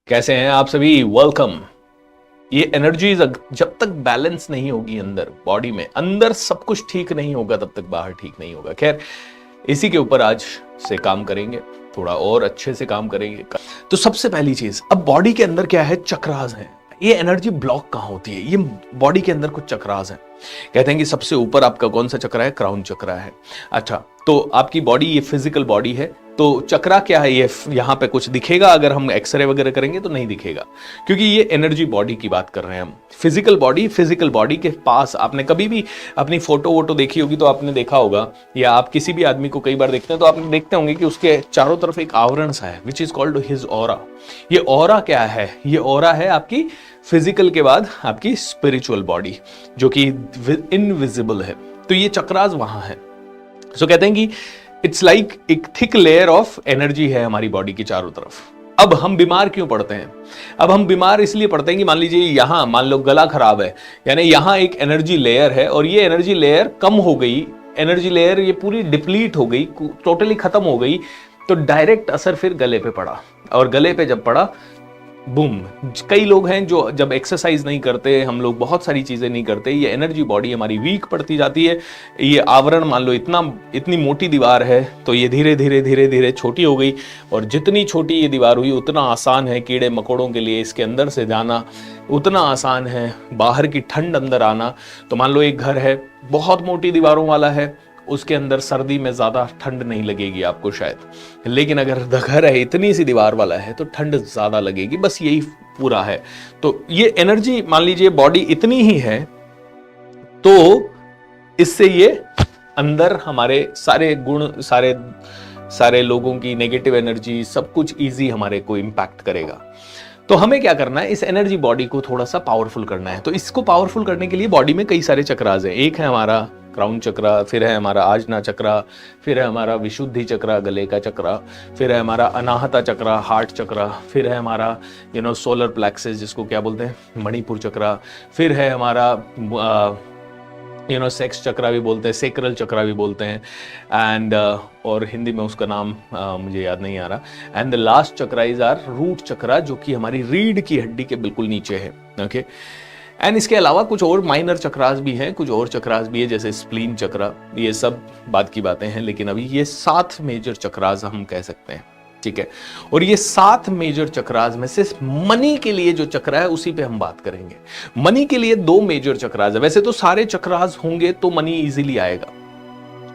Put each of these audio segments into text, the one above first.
कैसे हैं आप सभी? वेलकम। ये एनर्जी जब तक बैलेंस नहीं होगी अंदर बॉडी में, अंदर सब कुछ ठीक नहीं होगा, तब तक बाहर ठीक नहीं होगा। खैर, इसी के ऊपर आज से काम करेंगे, थोड़ा और अच्छे से काम करेंगे। तो सबसे पहली चीज, अब बॉडी के अंदर क्या है? चक्रास है। ये एनर्जी ब्लॉक कहाँ होती है? ये बॉडी के अंदर कुछ चक्रास है। कहते हैं कि सबसे ऊपर आपका कौन सा चक्र है? क्राउन चक्र है। अच्छा, तो आपकी बॉडी, ये फिजिकल बॉडी है, तो चक्रा क्या है? ये यहाँ पे कुछ दिखेगा, अगर हम एक्सरे वगैरह करेंगे तो नहीं दिखेगा, क्योंकि ये एनर्जी बॉडी की बात कर रहे हैं हम। फिजिकल बॉडी के पास आपने कभी भी अपनी फोटो वोटो देखी होगी तो आपने देखा होगा, या आप किसी भी आदमी को कई बार देखते हैं तो आपने देखते होंगे कि उसके चारों तरफ एक आवरण सा है, which is called his aura. ये ऑरा क्या है? ये ऑरा है आपकी फिजिकल के बाद आपकी स्पिरिचुअल बॉडी, जो कि इनविजिबल है। तो ये चक्रास वहां है। सो कहते हैं कि इट्स लाइक एक थिक लेयर ऑफ एनर्जी है हमारी बॉडी की चारों तरफ। अब हम बीमार क्यों पड़ते हैं? अब हम बीमार इसलिए पड़ते हैं कि मान लीजिए यहां, मान लो गला खराब है, यानी यहां एक एनर्जी लेयर है और ये एनर्जी लेयर कम हो गई, एनर्जी लेयर ये पूरी डिप्लीट हो गई, टोटली खत्म हो गई, तो डायरेक्ट असर फिर गले पे पड़ा। और गले पे जब पड़ा, बूम। कई लोग हैं जो जब एक्सरसाइज नहीं करते, हम लोग बहुत सारी चीजें नहीं करते, ये एनर्जी बॉडी हमारी वीक पड़ती जाती है। ये आवरण, मान लो इतनी मोटी दीवार है, तो ये धीरे धीरे धीरे धीरे छोटी हो गई, और जितनी छोटी ये दीवार हुई उतना आसान है कीड़े मकोड़ों के लिए इसके अंदर से जाना, उतना आसान है बाहर की ठंड अंदर आना। तो मान लो एक घर है, बहुत मोटी दीवारों वाला है, उसके अंदर सर्दी में ज्यादा ठंड नहीं लगेगी आपको शायद, लेकिन अगर घर है इतनी सी दीवार वाला है तो ठंड ज्यादा लगेगी। बस यही पूरा है। तो ये एनर्जी, मान लीजिए बॉडी इतनी ही है, तो इससे ये अंदर हमारे सारे गुण, सारे लोगों की नेगेटिव एनर्जी, सब कुछ इजी हमारे को इंपैक्ट करेगा। तो हमें क्या करना है? इस एनर्जी बॉडी को थोड़ा सा पावरफुल करना है। तो इसको पावरफुल करने के लिए बॉडी में कई सारे चक्रास हैं। एक है हमारा क्राउन चक्रा, फिर है हमारा आजना चक्रा, फिर है हमारा विशुद्धि चक्रा, गले का चक्रा, फिर है हमारा अनाहता चक्रा, हार्ट चक्रा, फिर है हमारा सोलर प्लेक्सस, जिसको क्या बोलते हैं, मणिपुर चक्रा, फिर है हमारा सेक्स चक्रा भी बोलते हैं, सेक्रल चक्रा भी बोलते हैं, एंड और हिंदी में उसका नाम मुझे याद नहीं आ रहा। And the last chakra is our root chakra, जो कि हमारी रीढ़ की हड्डी के बिल्कुल नीचे है। ओके, एंड इसके अलावा कुछ और माइनर चक्रास भी हैं, कुछ और चक्रास भी है, जैसे स्प्लीन चक्रा। ये सब बात की बातें हैं, लेकिन अभी ये 7 मेजर चक्रास हम कह सकते हैं, ठीक है। और ये 7 मेजर चक्रास में से मनी के लिए जो चक्र है उसी पे हम बात करेंगे। मनी के लिए 2 मेजर चक्रास है। वैसे तो सारे चक्रास होंगे तो मनी इजीली आएगा,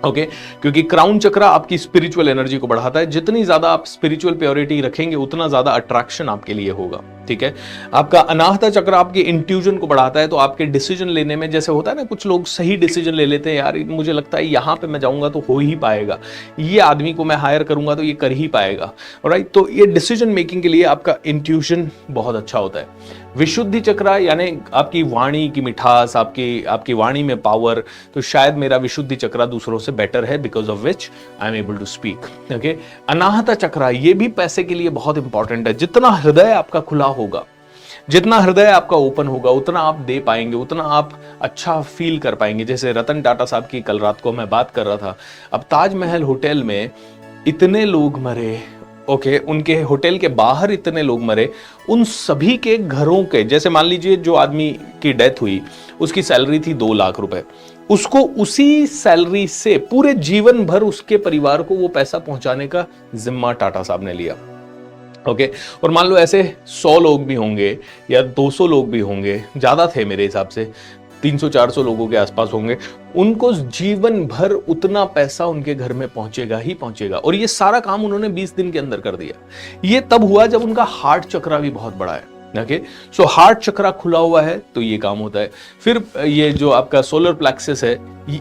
ओके, क्योंकि क्राउन चक्रा आपकी स्पिरिचुअल एनर्जी को बढ़ाता है। जितनी ज्यादा आप स्पिरिचुअल प्योरिटी रखेंगे उतना ज्यादा अट्रैक्शन आपके लिए होगा, ठीक है। आपका अनाहता चक्र आपके इंट्यूजन को बढ़ाता है, तो आपके डिसीजन लेने में, जैसे होता है ना, कुछ लोग सही डिसीजन ले लेते हैं, यार मुझे लगता है यहाँ पे मैं जाऊंगा तो हो ही पाएगा, ये आदमी को मैं हायर करूंगा तो ये कर ही पाएगा, राइट। तो ये डिसीजन मेकिंग के लिए आपका इंट्यूशन बहुत अच्छा होता है। विशुद्धि चक्र यानी आपकी वाणी की मिठास, आपकी वाणी में पावर। तो शायद मेरा विशुद्धि चक्र दूसरों से बेटर है, because of which I am able to speak, okay. Anahata chakra, ये भी पैसे के लिए बहुत इंपॉर्टेंट है। जितना हृदय आपका खुला होगा, जितना हृदय आपका ओपन होगा, उतना आप दे पाएंगे, उतना आप अच्छा फील कर पाएंगे। जैसे रतन टाटा साहब की कल रात को मैं बात कर रहा था, अब ताजमहल होटल में इतने लोग मरे, ओके, उनके होटल के बाहर इतने लोग मरे, उन सभी के घरों के, जैसे मान लीजिए जो आदमी की डेथ हुई उसकी सैलरी थी 2 लाख रुपए, उसको उसी सैलरी से पूरे जीवन भर उसके परिवार को वो पैसा पहुंचाने का जिम्मा टाटा साहब ने लिया, ओके। और मान लो ऐसे 100 लोग भी होंगे या 200 लोग भी होंगे, ज्यादा थे मेरे हिसाब से, 300-400 लोगों के आसपास होंगे, उनको जीवन भर उतना पैसा उनके घर में पहुंचेगा ही पहुंचेगा। और ये सारा काम उन्होंने 20 दिन के अंदर कर दिया। ये तब हुआ जब उनका हार्ट चक्रा भी बहुत बड़ा है, ओके। सो हार्ट चक्रा खुला हुआ है तो ये काम होता है। फिर ये जो आपका सोलर प्लेक्सस है,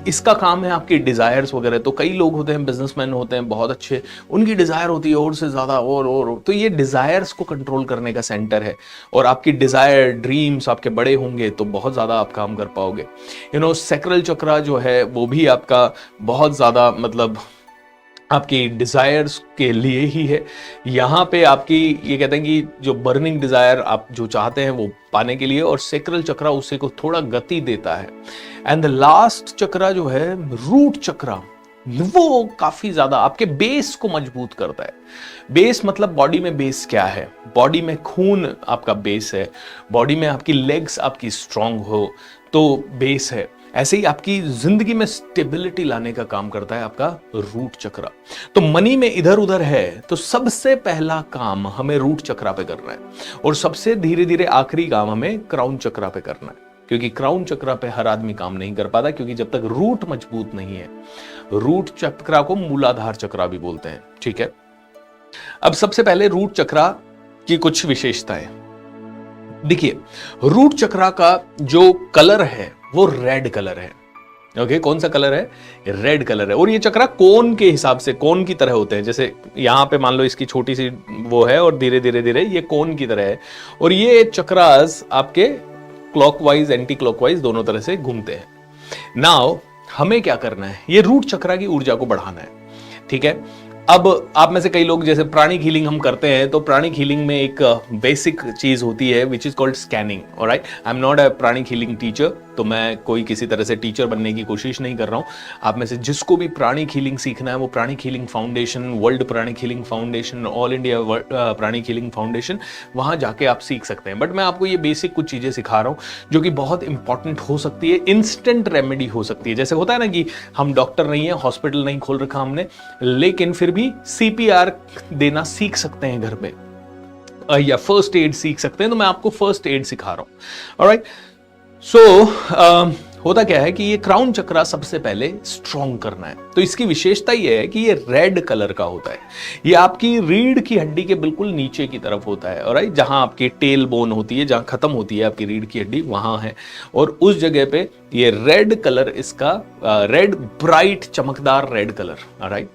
इसका काम है आपकी डिजायर्स वगैरह। तो कई लोग होते हैं, बिजनेसमैन होते हैं बहुत अच्छे, उनकी डिजायर होती है और से ज्यादा और, तो ये डिजायर्स को कंट्रोल करने का सेंटर है। और आपकी डिजायर, ड्रीम्स आपके बड़े होंगे तो बहुत ज्यादा आप काम कर पाओगे। सेक्रल चक्रा जो है वो भी आपका बहुत ज्यादा, मतलब आपकी डिजायर्स के लिए ही है। यहाँ पे आपकी, ये कहते हैं कि जो बर्निंग डिजायर आप जो चाहते हैं वो पाने के लिए, और सेक्रल चक्रा उसे को थोड़ा गति देता है। एंड द लास्ट चक्रा जो है रूट चक्रा, वो काफी ज्यादा आपके बेस को मजबूत करता है। बेस मतलब बॉडी में बेस क्या है, बॉडी में खून आपका बेस है, बॉडी में आपकी लेग्स आपकी स्ट्रांग हो तो बेस है। ऐसे ही आपकी जिंदगी में स्टेबिलिटी लाने का काम करता है आपका रूट चक्रा। तो मनी में इधर उधर है तो सबसे पहला काम हमें रूट चक्रा पे करना है, और सबसे धीरे धीरे आखिरी काम हमें क्राउन चक्रा पे करना है, क्योंकि क्राउन चक्रा पे हर आदमी काम नहीं कर पाता, क्योंकि जब तक रूट मजबूत नहीं है। रूट चक्रा को मूलाधार चक्रा भी बोलते हैं, ठीक है। अब सबसे पहले रूट चक्रा की कुछ विशेषताएं देखिए। रूट चक्रा का जो कलर है वो रेड कलर है। ओके, कौन सा कलर है? रेड कलर है। और ये चक्रा कोन के हिसाब से, कोन की तरह होते हैं। जैसे यहां पे मान लो इसकी छोटी सी वो है और धीरे धीरे धीरे ये कोन की तरह है, और ये चक्रास आपके क्लॉकवाइज एंटी क्लॉकवाइज दोनों तरह से घूमते हैं। नाउ हमें क्या करना है? ये रूट चक्रा की ऊर्जा को बढ़ाना है, ठीक है। अब आप में से कई लोग जैसे प्राणिक हीलिंग हम करते हैं, तो प्राणिक हीलिंग में एक बेसिक चीज होती है which is called scanning. Alright, I am not a pranic healing teacher, तो मैं कोई किसी तरह से टीचर बनने की कोशिश नहीं कर रहा हूं। आप में से जिसको भी प्राणिक हीलिंग सीखना है वो pranic healing foundation, world pranic healing foundation, all India pranic healing foundation, वहां जाके आप सीख सकते हैं। बट मैं आपको ये बेसिक कुछ चीजें सिखा रहा हूं जो कि बहुत इंपॉर्टेंट हो सकती है, इंस्टेंट रेमेडी हो सकती है। जैसे होता है ना कि हम डॉक्टर नहीं है, हॉस्पिटल नहीं खोल रखा हमने, लेकिन फिर भी सीपीआर देना सीख सकते हैं घर पे, या फर्स्ट एड सीख सकते हैं। तो मैं आपको फर्स्ट एड सिखा रहा हूं। ऑलराइट, सो होता क्या है कि ये क्राउन चक्रा सबसे पहले स्ट्रॉन्ग करना है। तो इसकी विशेषता ये है कि ये रेड कलर का होता है। ये आपकी रीढ़ की हड्डी के बिल्कुल नीचे की तरफ होता है, ऑलराइट, जहां आपकी टेल बोन होती है, जहां खत्म होती है आपकी रीढ़ की हड्डी, वहां है। और उस जगह पे ये रेड कलर इसका, रेड ब्राइट चमकदार रेड कलर, ऑलराइट।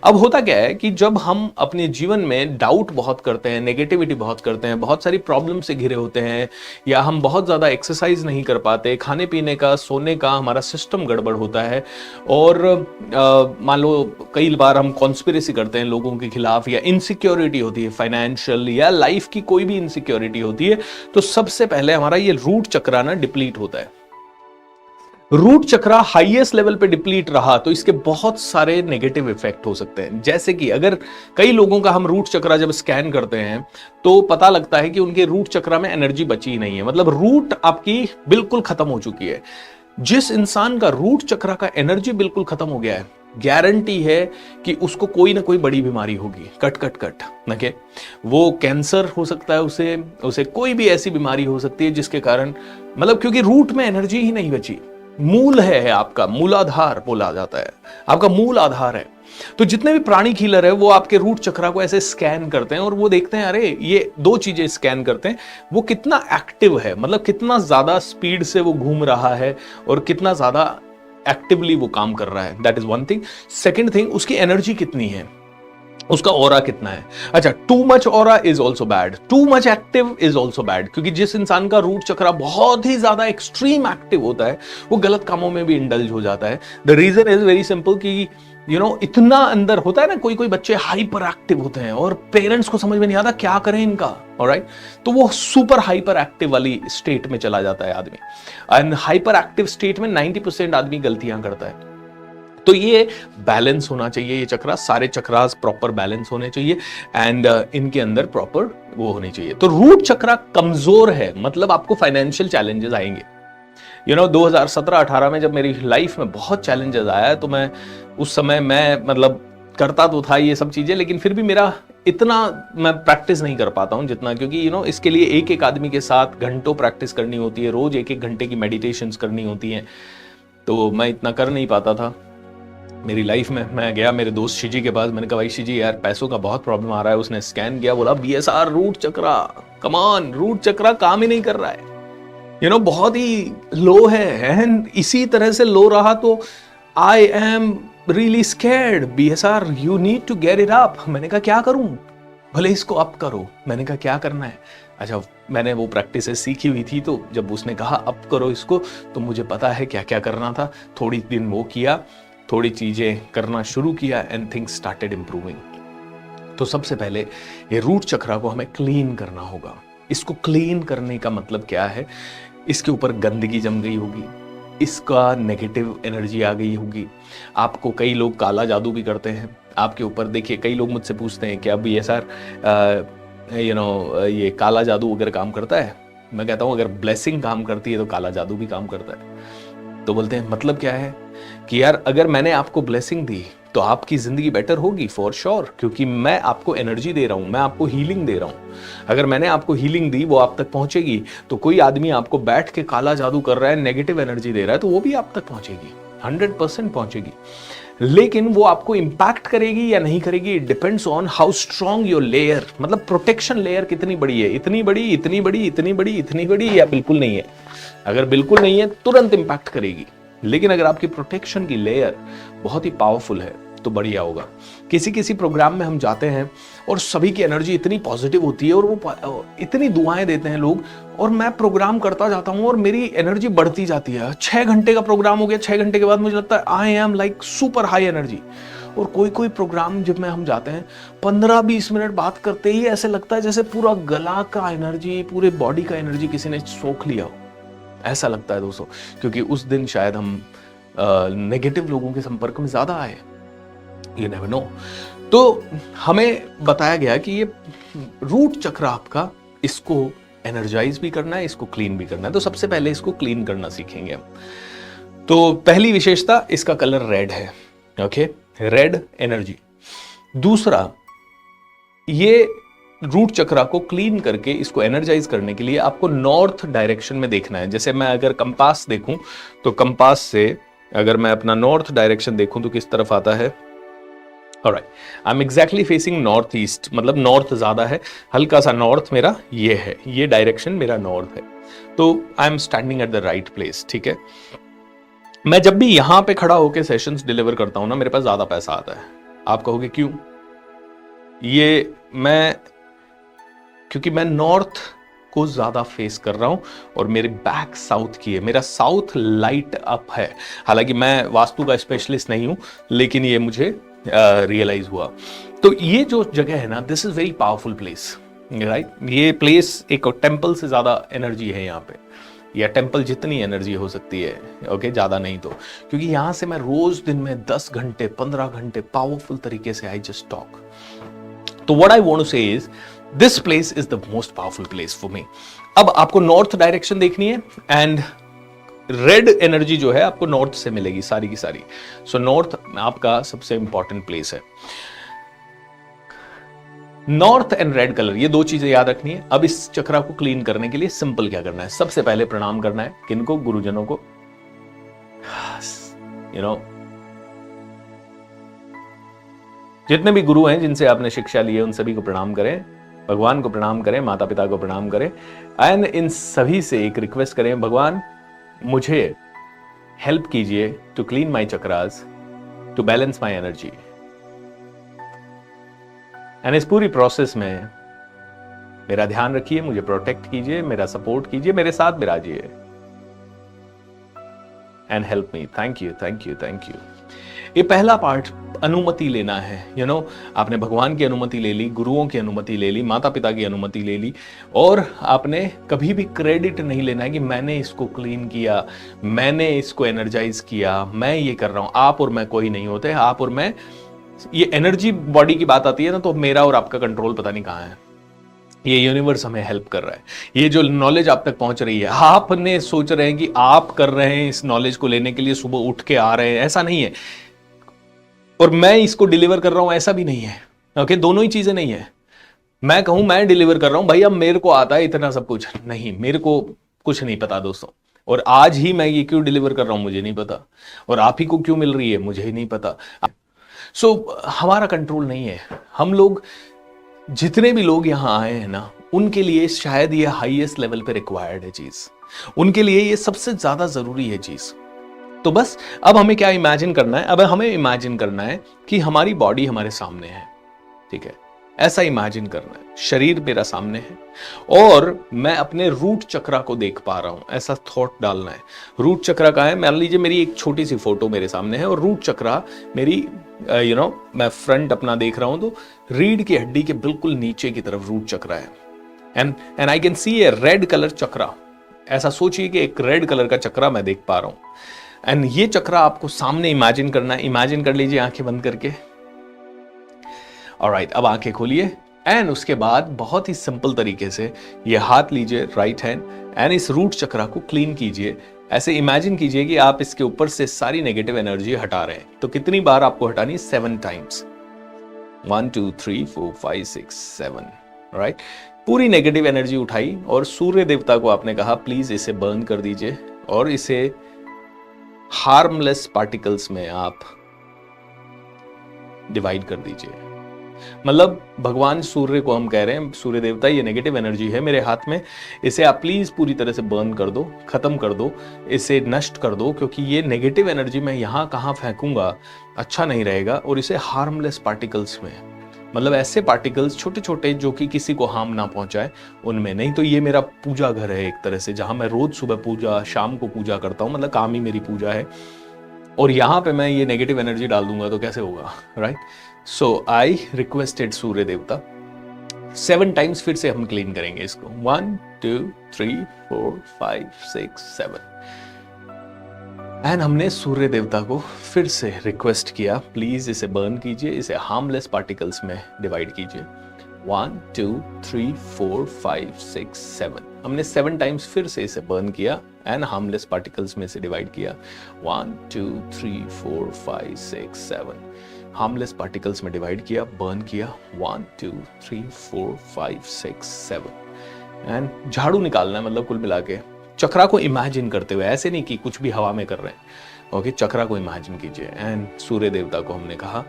अब होता क्या है कि जब हम अपने जीवन में डाउट बहुत करते हैं, नेगेटिविटी बहुत करते हैं, बहुत सारी प्रॉब्लम से घिरे होते हैं, या हम बहुत ज्यादा एक्सरसाइज नहीं कर पाते, खाने पीने का, सोने का हमारा सिस्टम गड़बड़ होता है, और मान लो कई बार हम कॉन्स्पिरेसी करते हैं लोगों के खिलाफ, या इनसिक्योरिटी होती है फाइनेंशियल या लाइफ की कोई भी इनसिक्योरिटी होती है, तो सबसे पहले हमारा ये रूट चक्रा ना डिप्लीट होता है। रूट चक्रा हाईएस्ट लेवल पे डिप्लीट रहा तो इसके बहुत सारे नेगेटिव इफेक्ट हो सकते हैं। जैसे कि अगर कई लोगों का हम रूट चक्रा जब स्कैन करते हैं तो पता लगता है कि उनके रूट चक्रा में एनर्जी बची ही नहीं है, मतलब रूट आपकी बिल्कुल खत्म हो चुकी है। जिस इंसान का रूट चक्रा का एनर्जी बिल्कुल खत्म हो गया है, गारंटी है कि उसको कोई ना कोई बड़ी बीमारी होगी, कट कट कट नके। वो कैंसर हो सकता है, उसे कोई भी ऐसी बीमारी हो सकती है जिसके कारण, मतलब क्योंकि रूट में एनर्जी ही नहीं बची। मूल है आपका, मूलाधार बोला जाता है, आपका मूल आधार है। तो जितने भी प्राणिक हीलर है वो आपके रूट चक्रा को ऐसे स्कैन करते हैं और वो देखते हैं, अरे ये दो चीजें स्कैन करते हैं, वो कितना एक्टिव है, मतलब कितना ज्यादा स्पीड से वो घूम रहा है और कितना ज्यादा एक्टिवली वो काम कर रहा है। That is one thing. Second thing, उसकी एनर्जी कितनी है, उसका ऑरा कितना है। अच्छा, too much aura is also bad, too much active is also bad, क्योंकि जिस इंसान का रूट चक्रा बहुत ही ज्यादा एक्सट्रीम एक्टिव होता है वो गलत कामों में भी इंडल्ज हो जाता है। The reason is very simple कि इतना अंदर होता है ना, कोई कोई बच्चे हाइपर एक्टिव होते हैं और पेरेंट्स को समझ में नहीं आता क्या करें इनका, ऑलराइट, तो वो सुपर हाइपर एक्टिव वाली स्टेट में चला जाता है आदमी। एंड हाइपर एक्टिव स्टेट में 90% आदमी गलतियां करता है। तो ये बैलेंस होना चाहिए, ये चक्रा, सारे चक्रास प्रॉपर बैलेंस होने चाहिए, एंड इनके अंदर प्रॉपर वो होनी चाहिए। तो रूट चक्रा कमजोर है मतलब आपको फाइनेंशियल चैलेंजेस आएंगे। 2017-18 में जब मेरी लाइफ में बहुत चैलेंजेस आया, तो मैं उस समय मतलब करता तो था ये सब चीजें, लेकिन फिर भी मेरा इतना मैं प्रैक्टिस नहीं कर पाता हूं जितना, क्योंकि इसके लिए एक एक आदमी के साथ घंटों प्रैक्टिस करनी होती है, रोज एक एक घंटे की मेडिटेशंस करनी होती हैं, तो मैं इतना कर नहीं पाता था मेरी लाइफ में। मैं गया मेरे दोस्त शिजी के पास, मैंने कहा भाई शिजी यार पैसों का बहुत प्रॉब्लम आ रहा है। उसने स्कैन किया, बोला बीएसआर रूट चक्रा, कमान, रूट चक्रा काम ही नहीं कर रहा है, बहुत ही लो है। एंड इसी तरह से लो रहा तो I am really scared, BSR you need to get it up. मैंने कहा क्या करूं? भले इसको अप करो। मैंने कहा क्या करना है? अच्छा, मैंने वो प्रैक्टिस सीखी हुई थी, तो जब उसने कहा अप करो इसको, तो मुझे पता है क्या क्या करना था। थोड़ी दिन वो किया, थोड़ी चीजें करना शुरू किया, एंड थिंग्स स्टार्टेड इंप्रूविंग। तो सबसे पहले ये रूट चक्रा को हमें क्लीन करना होगा। इसको क्लीन करने का मतलब क्या है? इसके ऊपर गंदगी जम गई होगी, इसका नेगेटिव एनर्जी आ गई होगी। आपको कई लोग काला जादू भी करते हैं आपके ऊपर। देखिए कई लोग मुझसे पूछते हैं कि अब ये सर ये काला जादू अगर काम करता है? मैं कहता हूँ अगर ब्लेसिंग काम करती है तो काला जादू भी काम करता है। तो बोलते हैं मतलब क्या है कि यार अगर मैंने आपको ब्लेसिंग दी तो आपकी जिंदगी बेटर होगी फॉर श्योर, क्योंकि मैं आपको एनर्जी दे रहा हूं, मैं आपको हीलिंग दे रहा हूं। अगर मैंने आपको हीलिंग दी वो आप तक पहुंचेगी। तो कोई आदमी आपको बैठ के काला जादू कर रहा है, नेगेटिव एनर्जी दे रहा है, तो वो भी आप तक पहुंचेगी, 100% पहुंचेगी। लेकिन वो आपको इंपैक्ट करेगी या नहीं करेगी, it depends on how strong your layer, मतलब प्रोटेक्शन लेयर कितनी बड़ी है, इतनी बड़ी, इतनी बड़ी, इतनी बड़ी, इतनी बड़ी, या बिल्कुल नहीं है। अगर बिल्कुल नहीं है तुरंत इंपैक्ट करेगी। लेकिन अगर आपकी प्रोटेक्शन की लेयर बहुत ही पावरफुल है तो बढ़िया होगा। किसी किसी प्रोग्राम में हम जाते हैं और सभी की एनर्जी इतनी पॉजिटिव होती है और वो इतनी दुआएं देते हैं लोग, और मैं प्रोग्राम करता जाता हूं और मेरी एनर्जी बढ़ती जाती है। 6 घंटे का प्रोग्राम हो गया, 6 घंटे के बाद मुझे लगता है I am like super high energy. और कोई कोई प्रोग्राम जब में हम जाते हैं 15-20 मिनट बात करते ही ऐसे लगता है जैसे पूरा गला का एनर्जी, पूरे बॉडी का एनर्जी किसी ने सोख लिया हो, ऐसा लगता है दोस्तों। क्योंकि उस दिन शायद हम नेगेटिव लोगों के संपर्क में ज्यादा आए, यू नेवर नो। तो हमें बताया गया कि ये रूट चक्र आपका, इसको एनर्जाइज भी करना है, इसको क्लीन भी करना है। तो सबसे पहले इसको क्लीन करना सीखेंगे हम। तो पहली विशेषता, इसका कलर रेड है, ओके, रेड एनर्जी। दूसरा, ये रूट चक्रा को क्लीन करके इसको एनर्जाइज करने के लिए आपको नॉर्थ डायरेक्शन में देखना है। जैसे मैं अगर कंपास देखूं तो कंपास से अगर मैं अपना नॉर्थ डायरेक्शन देखूं तो किस तरफ आता है? Alright, I am exactly facing north east, मतलब नॉर्थ ज्यादा है, हल्का सा नॉर्थ मेरा ये है, ये डायरेक्शन मेरा नॉर्थ है। तो I am standing at the right place, ठीक है। मैं जब भी यहां पे खड़ा होकर सेशंस डिलीवर करता हूं ना, मेरे पास ज्यादा पैसा आता है। आप कहोगे क्यों? ये क्योंकि मैं नॉर्थ को ज्यादा फेस कर रहा हूं और मेरे बैक साउथ की है, मेरा साउथ लाइट अप है। हालांकि मैं वास्तु का स्पेशलिस्ट नहीं हूं, लेकिन ये मुझे रियलाइज हुआ। तो ये जो जगह है ना, this is very powerful place, right. ये प्लेस एक टेंपल से ज्यादा एनर्जी है यहाँ पे, या टेंपल जितनी एनर्जी हो सकती है, ओके, ज्यादा नहीं तो। क्योंकि यहां से मैं रोज दिन में 10 घंटे 15 घंटे पावरफुल तरीके से आई जस्ट टॉक। तो व्हाट आई वांट टू से is this place is the most powerful place for me. अब आपको नॉर्थ डायरेक्शन देखनी है एंड रेड एनर्जी जो है आपको नॉर्थ से मिलेगी सारी की सारी। सो नॉर्थ आपका सबसे इंपॉर्टेंट प्लेस है। नॉर्थ एंड रेड कलर, ये दो चीजें याद रखनी है। अब इस चक्रा को क्लीन करने के लिए सिंपल क्या करना है? सबसे पहले प्रणाम करना है। किनको? गुरुजनों को, यू नो, जितने भी गुरु हैं जिनसे आपने शिक्षा ली है उन सभी को प्रणाम करें, भगवान को प्रणाम करें, माता पिता को प्रणाम करें, एंड इन सभी से एक रिक्वेस्ट करें, भगवान मुझे हेल्प कीजिए to clean my chakras, to balance my energy. And इस पूरी प्रोसेस में मेरा ध्यान रखिए, मुझे प्रोटेक्ट कीजिए, मेरा सपोर्ट कीजिए, मेरे साथ बिराजिए, and help me. Thank you, thank you, thank you. ये पहला पार्ट अनुमति लेना है, यू नो। आपने भगवान की अनुमति ले ली, गुरुओं की अनुमति ले ली, माता पिता की अनुमति ले ली, और आपने कभी भी क्रेडिट नहीं लेना है कि मैंने इसको क्लीन किया, मैंने इसको एनर्जाइज किया, मैं ये कर रहा हूं। आप और मैं कोई नहीं होते, आप और मैं, ये एनर्जी बॉडी की बात आती है ना, तो मेरा और आपका कंट्रोल पता नहीं कहां है। ये यूनिवर्स हमें हेल्प कर रहा है। ये जो नॉलेज आप तक पहुंच रही है, आपने सोच रहे हैं कि आप कर रहे हैं इस नॉलेज को लेने के लिए, सुबह उठ के आ रहे हैं, ऐसा नहीं है। और मैं इसको डिलीवर कर रहा हूं, ऐसा भी नहीं है, ओके। दोनों ही चीजें नहीं है। मैं कहूं मैं डिलीवर कर रहा हूं, भाई अब मेरे को आता है इतना सब कुछ, नहीं, मेरे को कुछ नहीं पता दोस्तों। और आज ही मैं ये क्यों डिलीवर कर रहा हूं मुझे नहीं पता, और आप ही को क्यों मिल रही है मुझे ही नहीं पता। सो हमारा कंट्रोल नहीं है। हम लोग, जितने भी लोग यहां आए हैं ना, उनके लिए शायद ये हाईएस्ट लेवल पे रिक्वायर्ड है चीज, उनके लिए ये सबसे ज्यादा जरूरी है चीज। तो बस अब हमें क्या इमेजिन करना है? अब हमें इमेजिन करना है कि हमारी बॉडी हमारे सामने है, ठीक है, ऐसा इमेजिन करना है। शरीर मेरा सामने है और मैं अपने रूट चक्रा को देख पा रहा हूं, ऐसा थॉट डालना है। रूट चक्रा का है, मान लीजिए मेरी एक छोटी सी फोटो मेरे सामने है और रूट चक्रा मेरी, यू नो, मैं फ्रंट अपना देख रहा हूं, तो रीढ़ की हड्डी के बिल्कुल नीचे की तरफ रूट चक्रा है, and I can see a red colour chakra ऐसा सोचिए कि एक रेड कलर का चक्रा मैं देख पा रहा हूं, एंड ये चक्रा आपको सामने इमेजिन करना है। इमेजिन कर लीजिए आंखें बंद करके। ऑलराइट, अब आंखें खोलिए एंड उसके बाद बहुत ही सिंपल तरीके से ये हाथ लीजिए, राइट हैंड, एंड इस रूट चक्रा को क्लीन कीजिए। ऐसे इमेजिन कीजिए कि आप इसके ऊपर से सारी नेगेटिव एनर्जी हटा रहे हैं। तो कितनी बार आपको हटानी है? 7 टाइम्स। 1 2 3 4 5 6 7, राइट। पूरी नेगेटिव एनर्जी उठाई और सूर्य देवता को आपने कहा प्लीज इसे बर्न कर दीजिए और इसे हार्मलेस पार्टिकल्स में आप डिवाइड कर दीजिए। मतलब भगवान सूर्य को हम कह रहे हैं, सूर्य देवता ये नेगेटिव एनर्जी है मेरे हाथ में, इसे आप प्लीज पूरी तरह से बर्न कर दो, खत्म कर दो, इसे नष्ट कर दो, क्योंकि ये नेगेटिव एनर्जी मैं यहां कहां फेंकूंगा अच्छा नहीं रहेगा। और इसे हार्मलेस पार्टिकल्स में, मतलब ऐसे पार्टिकल्स छोटे छोटे जो कि किसी को हार्म ना पहुंचाए, उनमें। नहीं तो ये मेरा पूजा घर है एक तरह से, जहां मैं रोज सुबह पूजा, शाम को पूजा करता हूं, मतलब काम ही मेरी पूजा है, और यहां पे मैं ये नेगेटिव एनर्जी डाल दूंगा तो कैसे होगा, राइट। सो आई रिक्वेस्टेड सूर्य देवता 7 टाइम्स, फिर से हम क्लीन करेंगे इसको। 1 2 3 4 5 6 7, एंड हमने सूर्य देवता को फिर से रिक्वेस्ट किया प्लीज इसे बर्न कीजिए, इसे हार्मलेस पार्टिकल्स में डिवाइड कीजिए। 1 2 3 4 5 6 7, हमने 7 टाइम्स फिर से इसे बर्न किया एंड हार्मलेस पार्टिकल्स में से डिवाइड किया। 1 2 3 4 5 6 7, हार्मलेस पार्टिकल्स में डिवाइड किया, बर्न किया। 1 2 3 4 5 6 7, एंड झाड़ू निकालना है, मतलब कुल मिला के चक्रा को इमेजिन करते हुए, ऐसे नहीं कि कुछ भी हवा में कर रहे हैं। ओके, चक्रा को इमेजिन कीजिए। एंड सूर्य देवता को हमने कहा,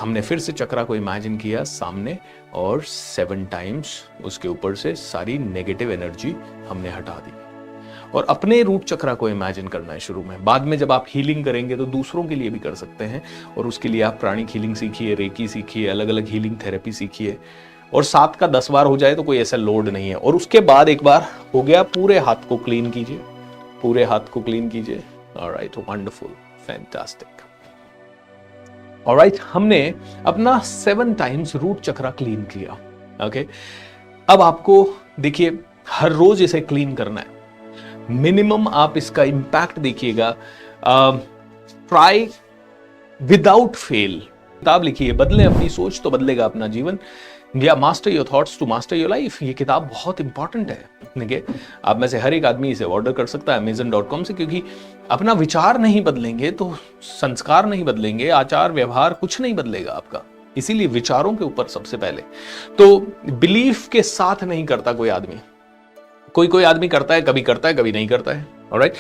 हमने फिर से चक्रा को इमेजिन किया सामने, और 7 टाइम्स उसके ऊपर से सारी नेगेटिव एनर्जी हमने हटा दी। और अपने रूट चक्रा को इमेजिन करना है शुरू में। बाद में जब आप हीलिंग करेंगे तो दूसरों के लिए भी कर सकते हैं, और उसके लिए आप प्राणिक हीलिंग सीखिए, रेकी सीखिए, अलग अलग हीलिंग थेरेपी सीखिए, और 7 का 10 बार हो जाए तो कोई ऐसा लोड नहीं है। और उसके बाद एक बार हो गया, पूरे हाथ को क्लीन कीजिए, पूरे हाथ को क्लीन कीजिए। Alright, wonderful, fantastic. ऑलराइट, हमने अपना 7 टाइम्स रूट चक्रा क्लीन किया। ओके, अब आपको देखिए हर रोज इसे क्लीन करना है। मिनिमम आप इसका इंपैक्ट देखिएगा, ट्राई विदाउट फेल। किताब लिखिए, बदले अपनी सोच तो बदलेगा अपना जीवन, या master your thoughts to master your life. ये किताब बहुत इंपॉर्टेंट है। देखिए, आप में से हर एक आदमी इसे ऑर्डर कर सकता है amazon.com से, क्योंकि अपना विचार नहीं बदलेंगे तो संस्कार नहीं बदलेंगे, आचार व्यवहार कुछ नहीं बदलेगा आपका। इसीलिए विचारों के ऊपर सबसे पहले तो बिलीफ के साथ नहीं करता कोई आदमी। कोई आदमी करता है, कभी करता है, कभी नहीं करता है। ऑलराइट,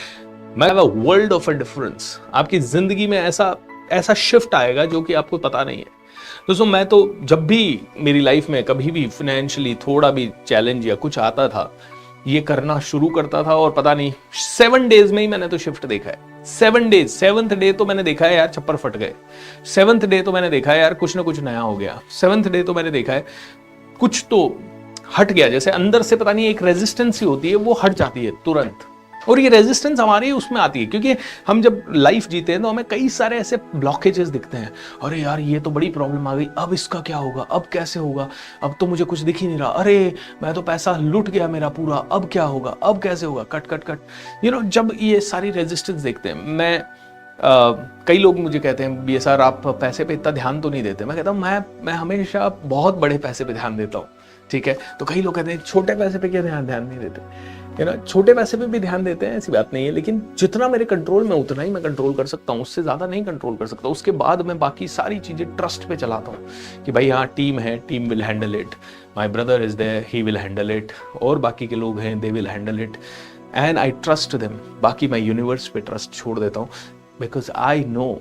मैं वर्ल्ड ऑफ अ डिफरेंस, आपकी जिंदगी में ऐसा शिफ्ट आएगा जो कि आपको पता नहीं है। दोस्तों, मैं तो जब भी मेरी लाइफ में कभी भी फाइनेंशियली थोड़ा भी चैलेंज या कुछ आता था, ये करना शुरू करता था, और पता नहीं 7 डेज में ही मैंने तो शिफ्ट देखा है। 7 डेज, 7th डे तो मैंने देखा है यार छप्पर फट गए। 7th डे तो मैंने देखा है यार कुछ ना कुछ नया हो गया। 7th डे तो मैंने देखा है कुछ तो हट गया, जैसे अंदर से पता नहीं एक रेजिस्टेंस ही होती है, वो हट जाती है तुरंत। और ये रेजिस्टेंस हमारी उसमें आती है, क्योंकि हम जब लाइफ जीते हैं तो हमें कई सारे ऐसे ब्लॉकेजेस दिखते हैं। अरे यार, ये तो बड़ी प्रॉब्लम आ गई, अब इसका क्या होगा, अब कैसे होगा, अब तो मुझे कुछ दिख ही नहीं रहा, अरे मैं तो पैसा लूट गया मेरा पूरा, अब क्या होगा, अब कैसे होगा, कट कट कट। जब ये सारी रेजिस्टेंस देखते हैं, मैं कई लोग मुझे कहते हैं बी सर आप पैसे पे इतना ध्यान तो नहीं देते। मैं कहता हूँ मैं हमेशा बहुत बड़े पैसे पे ध्यान देता हूँ, ठीक है। तो कई लोग कहते हैं छोटे पैसे पे क्या ध्यान नहीं देते। छोटे पैसे पे भी ध्यान देते हैं, ऐसी बात नहीं है, लेकिन जितना मेरे कंट्रोल में उतना ही मैं कंट्रोल कर सकता हूँ, उससे ज्यादा नहीं कंट्रोल कर सकता। उसके बाद मैं बाकी सारी चीजें ट्रस्ट पे चलाता हूँ कि भाई हाँ टीम है, team will handle it, my brother is there, he will handle it, और बाकी के लोग हैं, they will handle it, and I trust them. बाकी मैं यूनिवर्स पे ट्रस्ट छोड़ देता हूँ, बिकॉज आई नो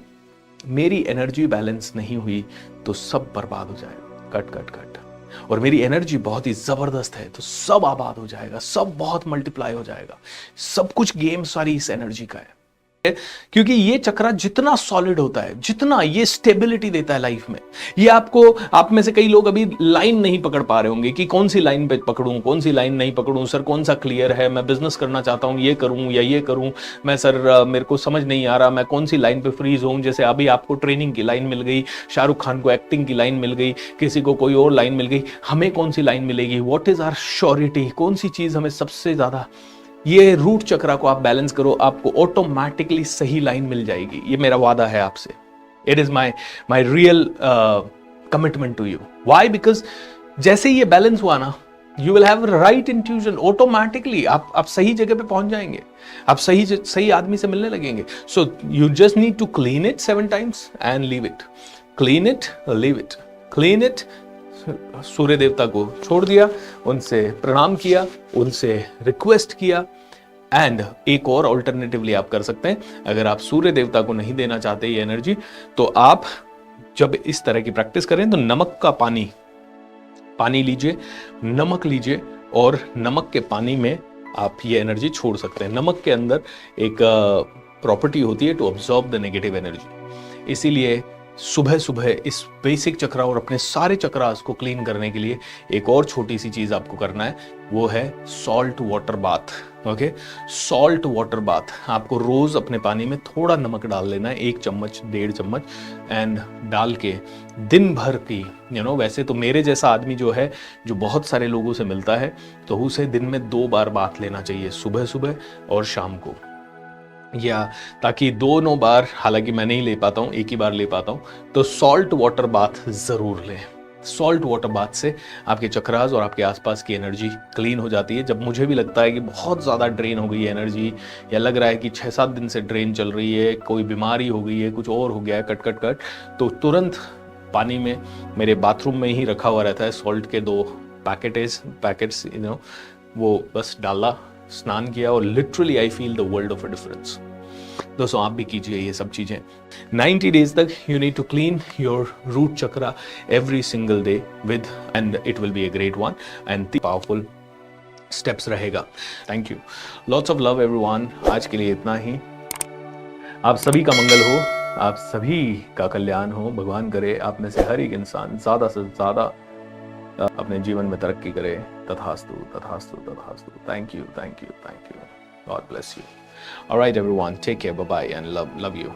मेरी एनर्जी बैलेंस नहीं हुई तो सब बर्बाद हो जाएगा, कट कट कट। और मेरी एनर्जी बहुत ही जबरदस्त है तो सब आबाद हो जाएगा, सब बहुत मल्टीप्लाई हो जाएगा, सब कुछ गेम सारी इस एनर्जी का है। क्योंकि ये चक्रा जितना सॉलिड होता है, जितना ये स्टेबिलिटी देता है लाइफ में, ये आप में से कई लोग अभी लाइन नहीं पकड़ पा रहे होंगे कि कौन सी लाइन पे पकड़ूं, कौन सी लाइन नहीं पकड़ूं, सर कौन सा क्लियर है, मैं बिजनेस करना चाहता हूं, ये करूं या ये करूं, मैं सर मेरे को समझ नहीं आ रहा, मैं कौन सी लाइन पे फ्रीज हूं। जैसे अभी आपको ट्रेनिंग की लाइन मिल गई, शाहरुख खान को एक्टिंग की लाइन मिल गई, किसी को कोई और लाइन मिल गई, हमें कौन सी लाइन मिलेगी, व्हाट इज आवर श्योरिटी, कौन सी चीज हमें सबसे ज्यादा ये रूट चक्रा को आप बैलेंस करो, आपको ऑटोमेटिकली सही लाइन मिल जाएगी। ये मेरा वादा है आपसे। It is my real commitment to you. Why? Because जैसे ही ये बैलेंस हुआ ना, you will have right intuition. Automatically आप सही जगह पे पहुंच जाएंगे, आप सही आदमी से मिलने लगेंगे। So you just need to clean it 7 times and leave it. Clean it, leave it, clean it. सूर्य देवता को छोड़ दिया, उनसे प्रणाम किया, उनसे रिक्वेस्ट किया। एंड एक और ऑल्टरनेटिवली आप कर सकते हैं, अगर आप सूर्य देवता को नहीं देना चाहते ये एनर्जी, तो आप जब इस तरह की प्रैक्टिस करें तो नमक का पानी लीजिए, नमक लीजिए और नमक के पानी में आप ये एनर्जी छोड़ सकते हैं। नमक के अंदर एक प्रॉपर्टी होती है to absorb the negative energy. इसीलिए सुबह सुबह इस बेसिक चक्रा और अपने सारे चक्रास को क्लीन करने के लिए एक और छोटी सी चीज आपको करना है, वो है salt water bath. Okay, salt water bath. आपको रोज अपने पानी में थोड़ा नमक डाल लेना है, 1 चम्मच 1.5 चम्मच, एंड डाल के दिन भर की वैसे तो मेरे जैसा आदमी जो है, जो बहुत सारे लोगों से मिलता है, तो उसे दिन में 2 बार बाथ लेना चाहिए, सुबह सुबह और शाम को। या ताकि दोनों बार, हालांकि मैं नहीं ले पाता हूँ, एक ही बार ले पाता हूँ, तो सॉल्ट वाटर बाथ जरूर लें। सॉल्ट वाटर बाथ से आपके चक्रास और आपके आसपास की एनर्जी क्लीन हो जाती है। जब मुझे भी लगता है कि बहुत ज़्यादा ड्रेन हो गई है एनर्जी, या लग रहा है कि 6-7 दिन से ड्रेन चल रही है, कोई बीमारी हो गई है, कुछ और हो गया है, कट, तो तुरंत पानी में, मेरे बाथरूम में ही रखा हुआ रहता है सॉल्ट के 2 पैकेट्स, वो बस डाला, स्नान किया, और literally I feel the world of a difference. दोस्तों आप भी कीजिए ये सब चीजें। 90 days तक you need to clean your root chakra every single day with, and it will be a great one and powerful steps रहेगा। Thank you, lots of love everyone. आज के लिए इतना ही। आप सभी का मंगल हो, आप सभी का कल्याण हो। भगवान करे आप में से हर एक इंसान ज्यादा से ज्यादा अपने जीवन में तरक्की करे। तथास्तु, तथास्तु, तथास्तु। Thank you, thank you, thank you. God bless you. All right, everyone. Take care. Bye-bye and love you.